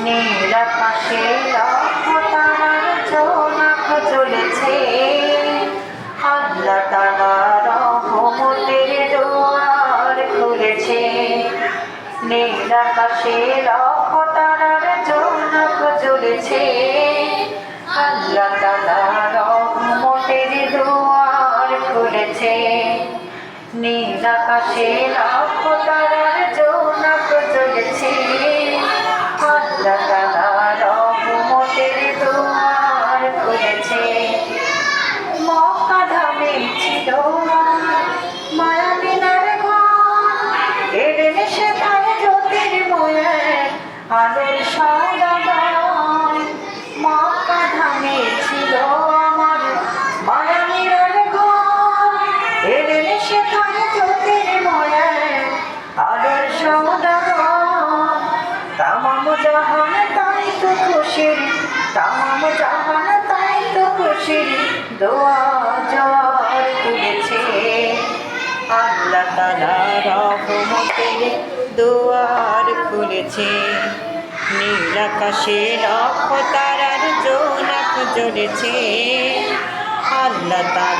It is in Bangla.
নীল আকাশে লক্ষ তারার জোনাক জ্বলেছে। আল্লাহ তাআলা রহমতের দুয়ার খুলেছে। নীল আকাশে লক্ষ তারার জোনাক জ্বলেছে। আল্লাহ তাআলা রহমতের দুয়ার খুলেছে। নীল আকাশে লক্ষ তারার জোনাক জ্বলেছে। আল্লাহ তাআলা রহমতের দুয়ার খুলেছে। মক্কা ধামে ছিল মায়াবিনার ঘর, এলেন সেখানে জ্যোতির্ময়ের আলোর সওদাগর। মক্কা ধামে ছিল আমার মায়াবিনার ঘর, এলেন সেখানে জ্যোতির্ময়ের আলোর সওদাগর। তামাম জাহান তাই তো খুশির, তামাম জাহান তাই তো খুশির দোয়া জোয়ার তুলেছে। আল্লাহ তাআলা রহমতের দুয়ার খুলেছে। নীল আকাশে লক্ষ তারার জোনাক জ্বলেছে। আল্লাহ তাআলা